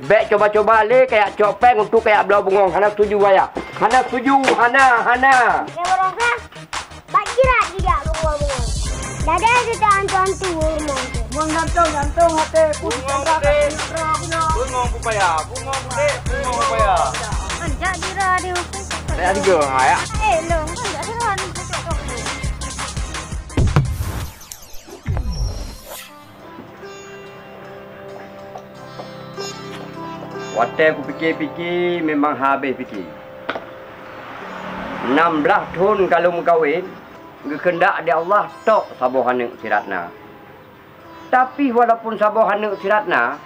Bek coba-coba le kayak copeng untuk kayak belau bungong. Hana setuju ayah. Hana setuju. Hana. Oke, Rosa. Bak jirat juga bungong-bungong. Dada itu tak hantu-hantu rumah tu. Bungong gantung hati. Bungong pupaya. Bungong pupaya. Anjak jirat dia. Saya tiga ayah. Long. Anjak jirat ni. Waktu aku fikir-fikir memang habis fikir. 16 tahun kalau mengkahwin, kehendak dia Allah tok sabar anak si Ratna. Tapi walaupun sabar anak si Ratna,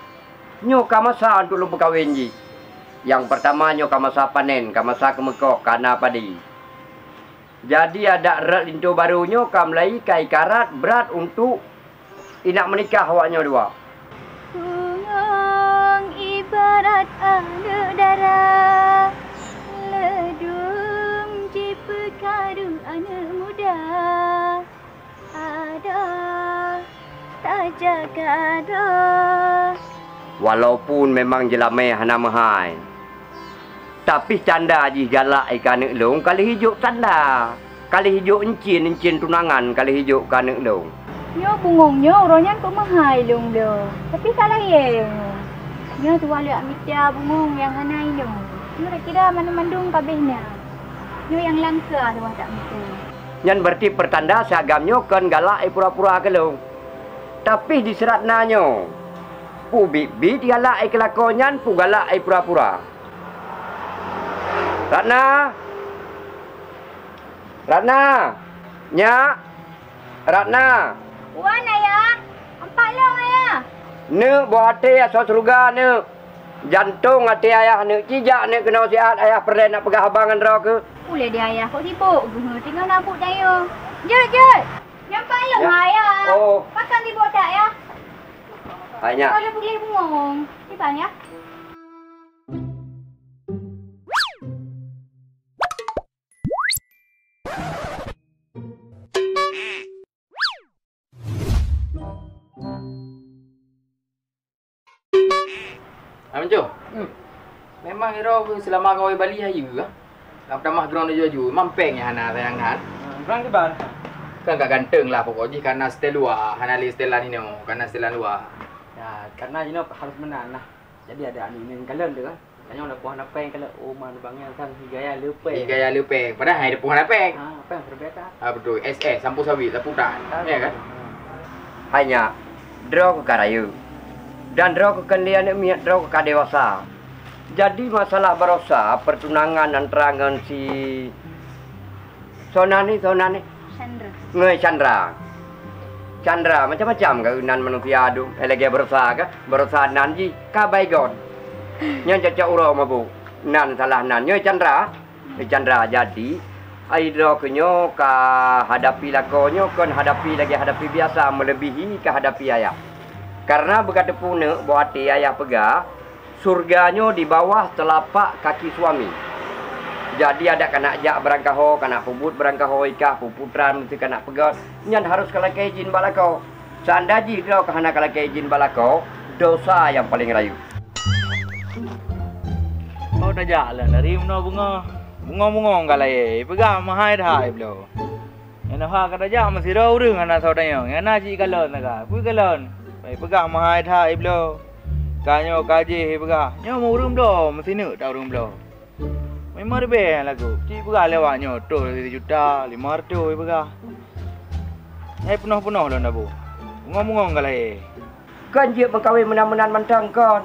nyoka masa untuk lu berkahwin ji. Yang pertama nyoka masa panen, masa kemekok kana padi. Jadi ada rat lintu baru nyoka melai kai karat berat untuk inak menikah awaknya dua. Ibarat anak darah, ledung di pekadu anak muda. Ada, tak jaga ada. Walaupun memang jelamai hana mahai, tapi canda ji galak ikan anak long kali hijuk canda. Kali hijuk encin tunangan kali hijuk kan anak long. Nyo bungongnya orangnya kok mahal long do. Tapi salah ye. Nyo tu wala mitya bungong yang hanai dong. Nyo kira mandung kabehnya. Nyo yang langka tu tak mesti. Yang berarti pertanda seagamnya kan galak pura-pura ke long. Tapi di serat nanyo. Pu bibit galak kelakonyan pu galak pura-pura. Ratna. Nya. Ratna. Wan ayah. Empat long ayah. Ne buat hati asal surga ne. Jantung hati ayah ne. Cijak ne kena sihat ayah pernah nak pegah abangan roh ke. Boleh dia ayah kok sibuk. Tinggal nabuk saya. Jut. Nampak long ayah. Oh. Pakai sibuk tak ya? Banyak. Kalau boleh bungong. Simpan ya. Amanjo. Memang hero selama kau Bali hayu ke? Tak pernah ground dia ju. Mampeng ya hana sayang han. Berang di bar. Kan gak ganteng lah pokoknya karena setel luar, hana li setelan ini karena setelan luar. Ya, karena you know harus menang lah. Jadi ada anu ini kalian tu kan. Tanya nak puan apa yang kalau man bangnya kan gaya lupa. Gaya lepeng. Padahal hai depan lepeng. Apa yang berbeda? Betul. SS sampu sawit saputan. Ya kan? Hanya draw ke karayu. Dan draw ke kendian miat draw ke kadewasa. Jadi masalah berosa pertunangan antara si Sonani. Chandra macam-macam keunan manusia adu. Lagi berosa nanji ka baygon. Nya caca uro mabu. Nan salah nan nyo Chandra. Jadi aidro kenyo ka hadapi lakonyo kon hadapi biasa melebihi ke hadapi ayah. Karena berkata puna buat hati ayah pegah, surganya di bawah telapak kaki suami. Jadi ada kanak jak berangkaho, kanak pubut berangkaho ikah, puputran mesti kanak pegah. Nyan harus kalakai izin balakau. Seandainya kau kahana kalakai izin balakau, dosa yang paling rayu. Kau dah jalan dari mana bunga kalai. Pegah mahai dah belum. Yang nak kata jak masih dah urang anak saudara. Yang nak cik kalon nak. Pui kalon. Pegah mahai dah belum. Kanyo kaji pegah. Nyo mau urang belum? Mesti nak dah urang belum. Memang lebih lagu. Cik pegah lewatnya tu 1 juta 500 pegah. Penuh lah nak bu. Bunga kalai. Kan dia mengkawin menan-menan mantang kan.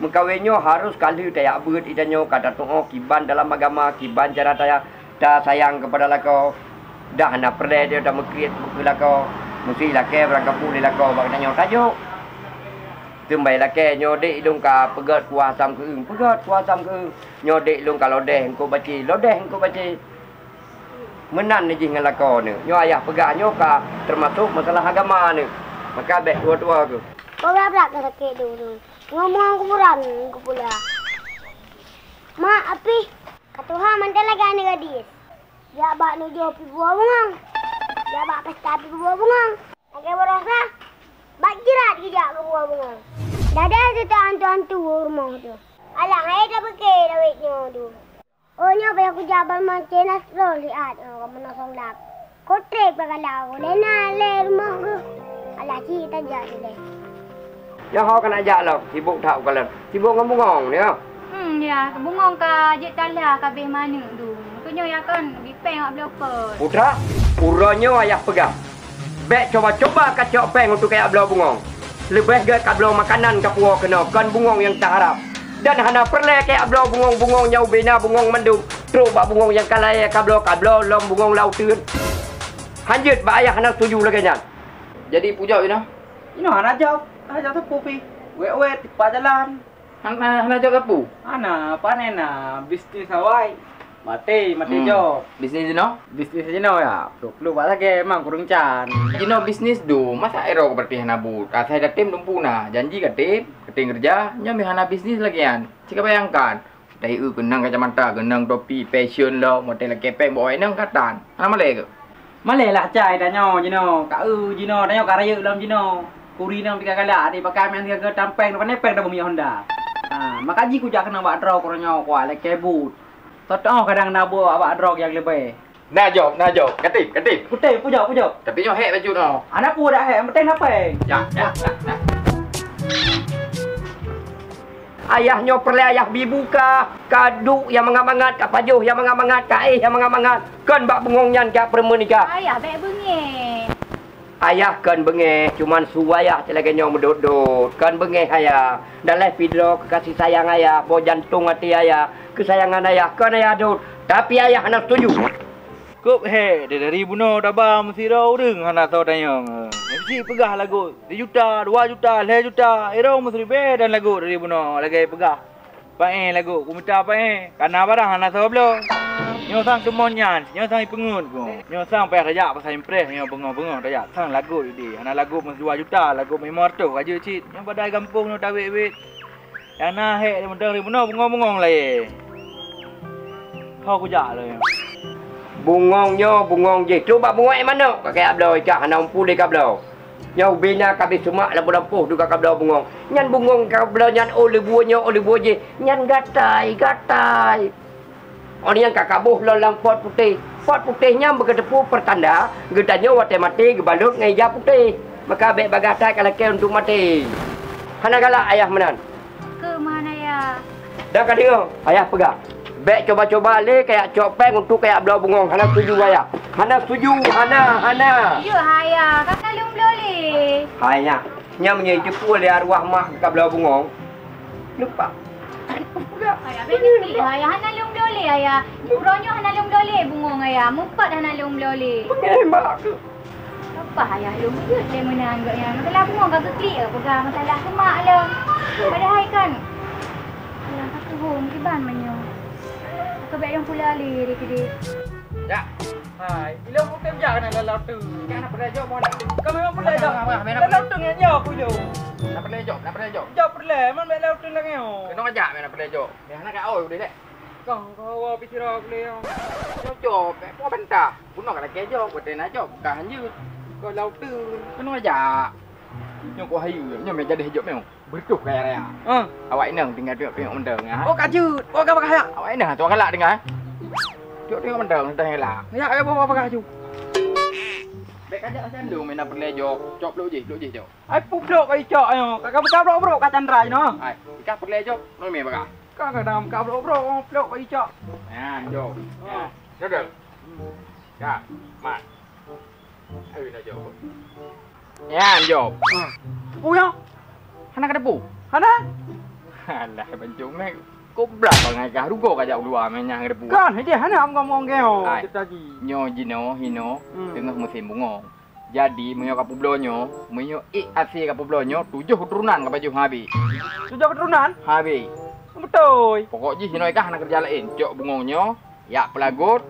Mengkawinnya harus kali tayak beut idanyo kata tuh kiban dalam agama, kiban cara dah sayang kepada lako. Dah nak perle dia dah mekrit buku lako. Mesti laki berangkat pulih lako bak nyo tajuk. Tumbai laki nyodek hidung ka pegat kuasam ke nyodek lung kalau deh engko baci, lodeh engko baci. Menan ni jing lako ni. Nyo ayah pegaknya ka termasuk masalah agama ni. Maka baik dua-dua ke. Kau berapa ke sakit dulu? Ngomong kuburan ku pula. Mak api. Katuha mantel lagi ane gadis. Ya bak nuju api buah bungang. Ya bak pesta api buah bungang. Oke berosa. Bak jirat gijak buah bungang. Dah ada tu tak hantu-hantu rumah tu. Alah, saya dah pergi duitnya tu. Oh, nya apa aku jaban macam nasrul lihat. Kamu nosong lap. Kotrek bagalau. Lena le rumah ke. Alah, cik tak jadi deh. Ya ho kan ajak lo, sibuk tak kalau. Sibuk ngomong-ngomong dia. Ya, bungong ka je talah kabeh mana tu. Tunyo ya kan, bipeng ak bloper. Putra, uranyo ayah pegang. Bek coba-coba kacau peng untuk kayak belau bungong. Lebih ke belau makanan ke puak kena. Kan bungong yang tak harap. Dan hana perle kayak belau bungong-bungong nyau bina bungong mendung. Terus bak bungong yang kalai kablo lom bungong lau tun. Hanjut bak ayah hana setuju lagi nyan. Jadi pujau you know. Ini hana jawab tu pupi. Wet tipa jalan. Hana jawab apa? Ana panen bisnis Hawaii. Mati jo. Bisnis you know. Bisnis aja no ya. Lu bahasa ke emang kurang can. You know bisnis do. Masa ero berarti hana but. Saya ada tim dumpuna. Janji ke tim kerja. Nyami hana bisnis lagi kan. Jika bayangkan. Dari kenang kacamata, kenang topi, passion lo, model kepeng bawa nang katan. Hana malay ke? Malay lah cai dah nyo jino. Kau jino dah nyo karaya dalam jino. Kuri nang tiga kali di pakai yang tiga ke tampeng depan nepeng dah bumi Honda. Makaji ku jak kena buat draw kornyo ku ale kebut. Totoh kadang nabu awak drog yang lebih. Nah job. Ketip. Putih pujok. Tapi nyo hek baju no. Anak pu dah hek penting apa? Ya. Ayahnya perle ayah bibuka. Kadu yang mengamangat, kak pajuh yang mengamangat, kak yang mengamangat. Kan bak bungong nyan kak permenikah. Ayah baik bengih. Ayah kan bengeh, cuman suayah celaganya mendudut. Kan bengeh ayah. Dalam video kekasih sayang ayah, bawa jantung hati ayah, kesayangan ayah, kan ayah dud. Tapi ayah nak setuju. Kup he, dari buno dah mesti rau deng hana tau tanyang. Mesti pegah lagu 1 juta, 2 juta, 5 juta. Ero mesti be dan lagu dari buno lagi pegah. Pae lagu, ku minta pae. Kana barang hana tau belum. Nyo sang kemonyan, nyo sang pengun ko. Nyo sang payah rajak pasal impres nyo bengong-bengong rajak. Sang lagu di. Hana lagu mesti 2 juta, lagu memor tu aja cit. Nyo badai kampung no tawik-wik. Yang nah he mendang di buno bengong-bengong lai. Kau ku jak lah. Bungongnya, bungong je. Tu bak bungong mana? Kakek ablau ikak hana umpu de kablau. Nyau bina kabis semak lampu-lampu du kablau bungong. Nyan bungong kablau nyan oleh buah je. Nyan gatai. Orang yang kakabuh dalam pot putih. Pot putihnya berkedepu pertanda. Gedanya wate mati, gebalut ngeja putih. Maka baik bagatai kalau ke untuk mati. Hana galak ayah menan. Ke mana ya? Dah kadang ayah pegang. Baik coba-coba le kayak copeng untuk kayak belau bungong. Hana setuju ayah. Hana setuju. Hana. Ya ayah, kakak lung boleh. Ayah. Nya menyejepu oleh arwah mak ke belau bungong. Lupa. Ayah benar ayah hana lung boleh ayah. Uronyo hana lung boleh bungong ayah. Mumpat hana lung boleh. Mengemak ke? Apa ayah lung je dia menang agaknya. Masalah bungong kakak klik pegang masalah semak lah. Padahal kan. Ayah kakak home kiban manyo. Kakak yang pula ali ke dia. Ya. Hai, ilang mo tem jak na lalau tu. Kan nak perle job mana? Kau memang pula jak. Lalau tu ngnya yo ku yo. Nak perle job. Job perle, man lalau tu lang yo. Kena ajak nak perle job. Yang nak oi udah dek. Kau pisiro ku yo. Job, apa bentah? Bunuh kalau ke job, betul nak job. Kah hanya kau lau tu kena ajak. Nyo ko hayu, nyo me jadi job memang. Bertuk kayak raya. Awak inang tinggal tengok mendeng ah. Oh kajut. Oh kau pakai. Awak inang tu galak dengar. Tengok mendeng tengah elak. Ya apa pakai kajut. Bek ajak macam tu main nak perle job. Job lu je job. Ai publok ai cok ayo. Kakak buka bro ka Chandra no. Ai, ikak perle job, lu me bakal. Kau kadang ka bro publok ai cok. Ha, job. Ha. Jodoh. Ya, mat. Ayo nak job. Ya, job. Oh ya. Hana kada pu. Hana? Alah, bancung ni. Kau berapa ngai kah rugo kajak ulua menyang kada pu. Kan aja hana ngomong keo. Ai. Tadi. Nyo jino hino tengah musim bunga. Jadi menyo ka publonyo, menyo asi ka publonyo 7 keturunan ka baju habi. 7 keturunan? Habi. Betul. Pokok ji hino ikah nak kerja lain. Cok bungonyo, ya pelagut.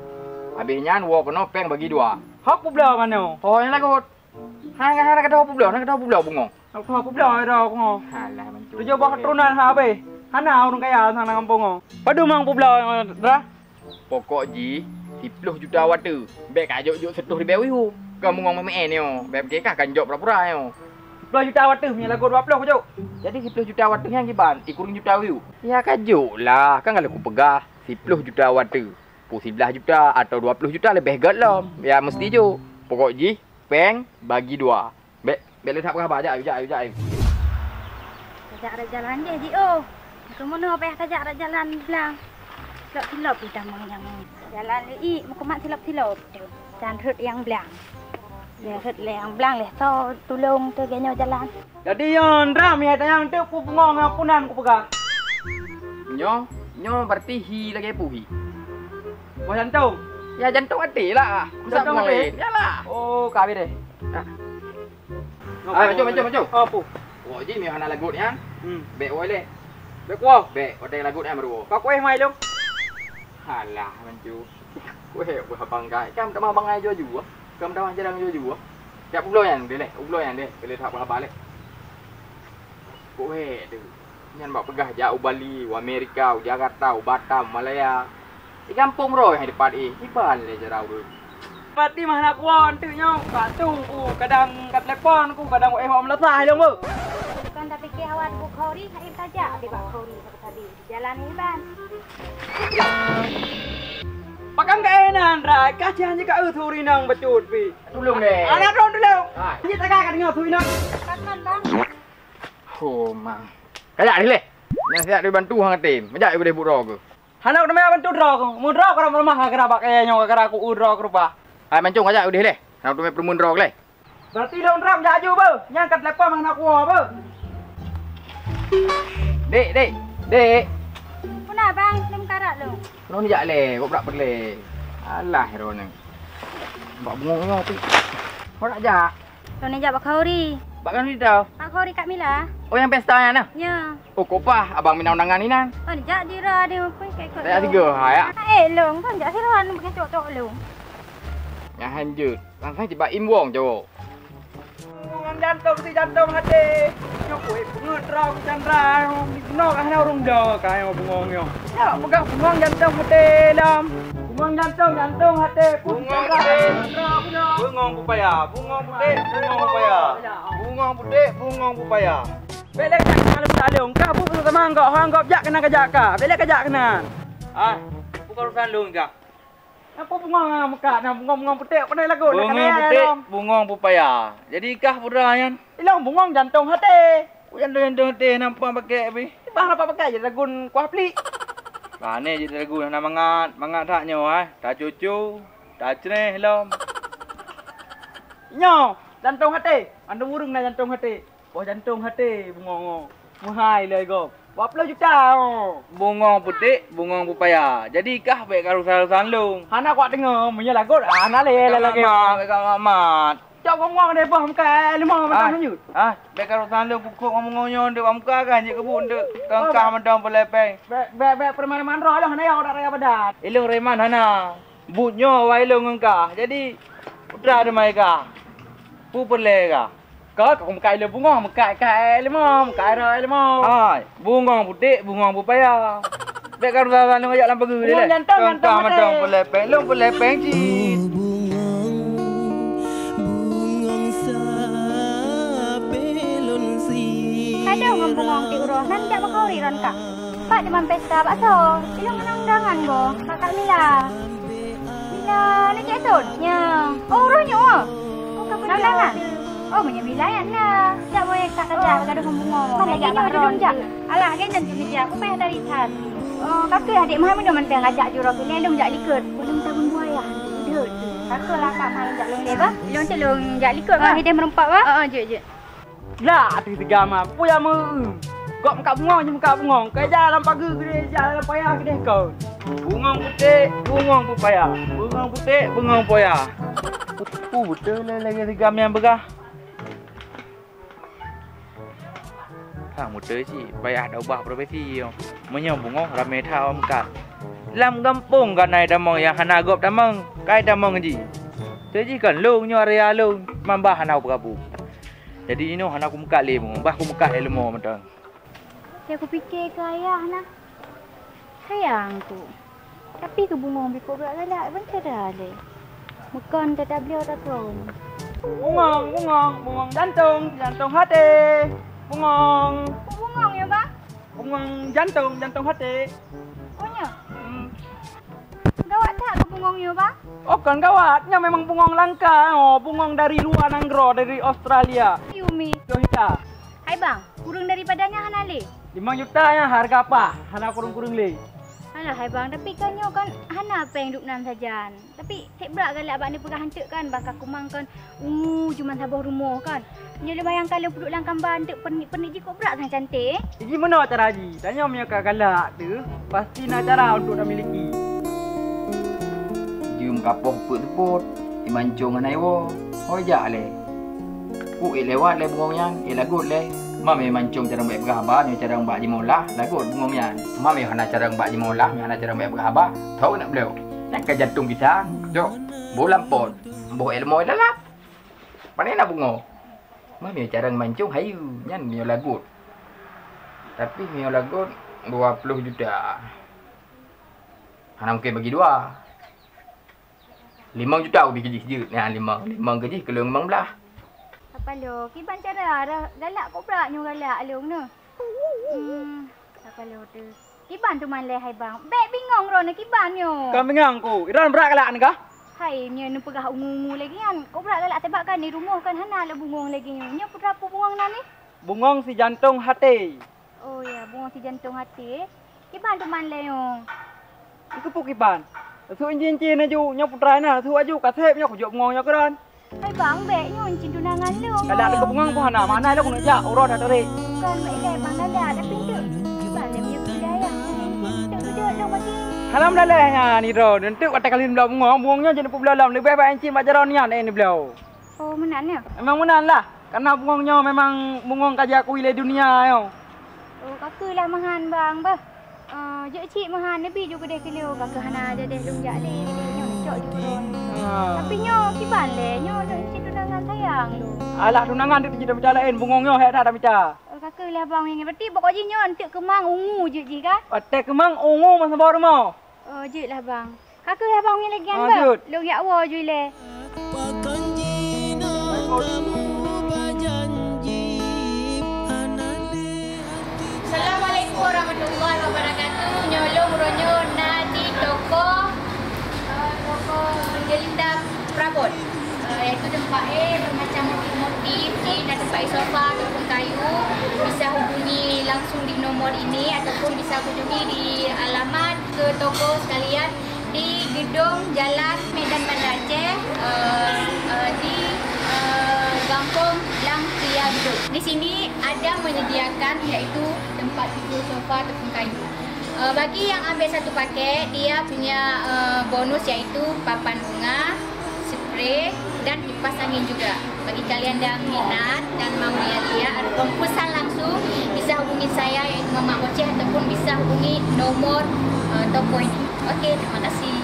Habisnya wo kena peng bagi 2. Hak publa mana? Oh, yang lagut. Hana kada publo, hana kada publo bungo. Hak publa ro ko. Alah mencuk. 7 keturunan habe. Hana orang kaya sana kampung. Padu mang publa dra. Pokok ji 10 juta watu. Bek kajuk juk setuh di bewi hu. Kamu ngomong me ni yo. Bek ke kah kan jok pura-pura yo. 10 juta watt punya lagu 20 je. Jadi 10 juta watt yang giban, kurang juta view. Ya kajuk lah, kan kalau aku pegah 10 juta watt. 11 juta atau 20 juta lebih gad lah. Ya mesti je. Pokok ji, peng bagi 2. Bek letak berapa aja, ajak. Kajak ada jalan je, Ji. Oh. Ke mana payah kajak ada jalan belang. Silap-silap kita yang jalan lei, muka mak silap-silap tu. Dan rut yang belang. Le rut le yang belang le so tulung tu genyo jalan. Jadi yon ram ya tayang tu ku bengong ngapunan ku pegah. Nyo berarti hi lagi puhi. Buah jantung. Ya jantung hati lah. Jantung hati. Yalah. Oh, kawin deh. Ayo macam. Oh, pu. Oh, ji mi hana lagut ya. Bek oi le. Bek wo. Bek odeng lagut ya baru. Pak kuih mai long. Halah, mancu. Kuih buah bangkai. Kam tak mau bangai jual. Kam dah jarang jual. Siap ublo yang deh. Boleh tak apa le. Kuih tu. Nyan bak pegah jauh Bali, Amerika, Jakarta, Batam, Malaya. Di kampung roh yang depan iban le jarau tu. Pati mah nak won tu nyo. Satu kadang kat telefon ku kadang hom lesah long bu. Bukan tapi ke awak bu khori saya saja di bak khori tadi di jalan ni ban. Pakang ke enan rai, kasihan je ka thuri nang becut pi. Tolong deh. Anak ron dulu. Ni tak kan ngau thuri nang. Kanan bang. Oh mang. Kayak ni le. Yang siap dibantu hang tim. Majak boleh buat ke. Hanak nama bantu draw ko. Mun draw ko rumah kara bak nyo kara aku draw ke rupa. Hai mancung ajak udah le. Nak tu permun draw le. Berarti dah draw jak aju be. Yang kat telefon mang nak kuah be. Dek. Puna bang, lim karat lu. Nó dạ lè, gốc đạp bật lè. Alah, hero nè. Bak bengong nyo tu. Kau nak jak? Lu ni jak bak khori. Bak kan ni dah. Bak khori Kak Mila. Oh yang pesta yang nah. Ya. Oh kopah, abang minang undangan ni nan. Oh ni jak dira dia pun kayak kau. Saya 3 hai ah. Long, kan jak siran bukan cok-cok lu. Yang hanjut. Langsung tiba imwong jo. Jantung hati. Nyokoi pengut rau Chandra. Nok ah orang dah kai bengong yo. Ya, pegang bengong jantung hati lam. Bengong jantung hati. Bengong hati. Bengong pupaya. Bengong putih. Bengong putih. Bengong pupaya. Belek tak kalau salung. Kau bukan sama engkau. Hanggap jak kena kajak ka. Belek kajak kena. Ah, bukan urusan lu enggak. Apa bengong muka nak bengong putih pandai lagu nak kena. Bengong pupaya. Jadi kah pura yan? Ilang bengong jantung hati. Jantung hati nampak pakai apa? Bang apa pakai je lagu kuah plik. Bah ni je lagu nak mangat tak nyo tak cucu, tak ceneh lom. Nyo, jantung hati. Anda burung nak jantung hati. Oh jantung hati bengong. Mahal le go. 20 juta. Bungong putih, bungong pupaya. Jadi kah baik karusan lu. Anak kuat dengar punya lagu. Anak le lagi. Kau amat. Cak ngomong deh bah muka 5 macam lanjut. Baik karusan lu pukul ngomong-ngomong dek muka kan je kebun dek. Kangkah madam pelepeng. Baik permainan roh lah hana yang dak raya padat. Ilung reman hana. Bunyo wai ilung engkah. Jadi putra de mai ka. Pu perle ka. Kau muka ile bungong, muka kai lemah, muka rai lemah. Hai, bungong putih, bungong pupaya. Baik kan dah lu ajak lampu gede le. Kau macam pelepeng, lu pelepeng ji. Bungong sapelon si. Ada orang bungong ti uroh nan jak bakau ran Kak. Pak deman pesta Pak So. Ilung menang undangan go. Kakak Mila. Mila ni cek sun. Ya. Oh urohnya. Oh kakak undangan. Oh, punya wilayah na. Tak boleh tak kerja gaduh bungong. Mana lagi ada dong jak. Alah, kan jangan kerja. Aku payah dari tan. Oh, kakak adik mah minum mentang ajak jurok ni dong jak likut. Belum tahun buaya. Dud. Kakak lah Kak main jak long leba. Long celong jak likut bah. Hidup merempak bah. Je. Lah, tu segama. Puya mu. Kau muka bungong je muka bungong. Kau jalan pagi gede, jalan payah gede kau. Bungong putih, bungong pupaya. Bungong putih, bungong pupaya. Betul lah lagi segam yang begah. Muda sih, payah dah ubah profesi yo. Menyambung ramai tahu muka. Lam kampung kan naik damang yang hana gop damang, kai damang ji. Jadi kan long nyo area long, mambah hana bergabu. Jadi ini hana aku muka le, mbah aku muka ilmu macam. Ya aku fikir ke ayah nak. Sayangku. Tapi ke bungong biko berat lah, ben cerah le. Bukan tetap beliau tak tahu. Bungong jantung hati. Bungong Bungong ya, Bang? jantung hati. Punya. Gawat tak ke bungong ya, Bang? Oh kan gawatnya memang bungong langka. Oh, bungong dari luar nanggro dari Australia. Yumi. Johita. Hai, Bang. Kurang daripadanya Hanale. 5 juta ya harga apa? Hana kurung-kurung le. Alah, hai bang, tapi kan nyo kan hana apa yang duk nan sajan. Tapi cek berak galak abang ni pegah hantuk kan, bakal kumang kan. Cuma sabah rumah kan. Nyo le bayang kalau puduk lang gambar hantuk pernik-pernik je kok berak sang cantik. Jadi mana cara haji? Tanya punya galak tu, pasti nak cara untuk dah miliki. Jum kapoh put-put, imancung anai wo. Hoja le. Ku lewat le bungong yang, lagut le. Mami mancung cara baik berhabar, ni cara baik dimolah, lagut bungong yang. Mami hana cara baik dimolah, ni hana cara baik berhabar. Tahu nak beliau? Nak ke jantung kita, jom. Bolam pon, boh ilmu adalah. Mana nak bungo? Mami cara mancung hayu, nyan mio lagut. Tapi mio lagut 20 juta. Hana mungkin bagi 2. 5 juta ubi gaji sejut. Nah, 5 gaji kalau memang belah. Apa lo? Kiban cara dah galak kok berak nyo galak alung ne. Apa lo tu? Kiban tu man le hai bang. Bek bingong ro ne kiban nyo. Kau bingung ku. Iran berak galak ni kah? Hai nyo ne pegah ungu lagi kan. Kok berak galak sebab kan di rumah kan hana le bungong lagi nyo. Nyo berapa bungong nan ni? Bungong si jantung hati. Oh ya, bungong si jantung hati. Kiban tu man le nyo. Iku pukiban. Su injin-injin aju, nyo putra na, su aju kasep nyo kujok bungong nyo keran. Hai bang, bek nyo encin tunangan lu. Galak dekat bungong pun hana, mana le ku nak jak urut dah tarik. Bukan mek le bang dah tapi tu. Kiban le punya budaya. Tu lu bagi. Halam dah lehnya ni ro, nanti kata kali belah bungongnya jadi belalam lebih baik encin bajaran ni belau. Oh, menannya. Memang menan lah, karena bungongnya memang bungong kaji aku ile dunia yo. Oh, kakulah mahan bang bah. Je cik mahan lebih juga deh kilo kakak hana ada deh lungjak deh nyo cok juga. Tapi nyo kiban le nyo encin tunangan sayang lu. Alah tunangan dia tidak berjalain bungongnya hek dah bicara. Kakulah bang ini berarti pokoknya nyo entuk kemang ungu je kan? Patek kemang ungu masa bawa rumah. Oh, je lah bang. Kakulah bang ni lagi kan bah. Lungjak wo je le. Pakan jina berubah janji anale. Assalamualaikum warahmatullahi wabarakatuh. Nyolong ronyo na di toko Gelinda Prabon. Iaitu tempat bermacam motif dan tempat sofa ataupun kayu. Bisa hubungi langsung di nomor ini ataupun bisa kunjungi di alamat ke toko sekalian di Gedung Jalan Medan Bandar Aceh di Kampung Lang Tia Gedung. Di sini ada menyediakan iaitu tempat tidur sofa ataupun kayu. Bagi yang ambil satu paket, dia punya bonus iaitu papan bunga, spray dan kipas angin juga. Bagi kalian yang minat dan mau lihat ataupun pesan langsung, bisa hubungi saya iaitu Mama Oceh ataupun bisa hubungi nomor toko ini. Okey, terima kasih.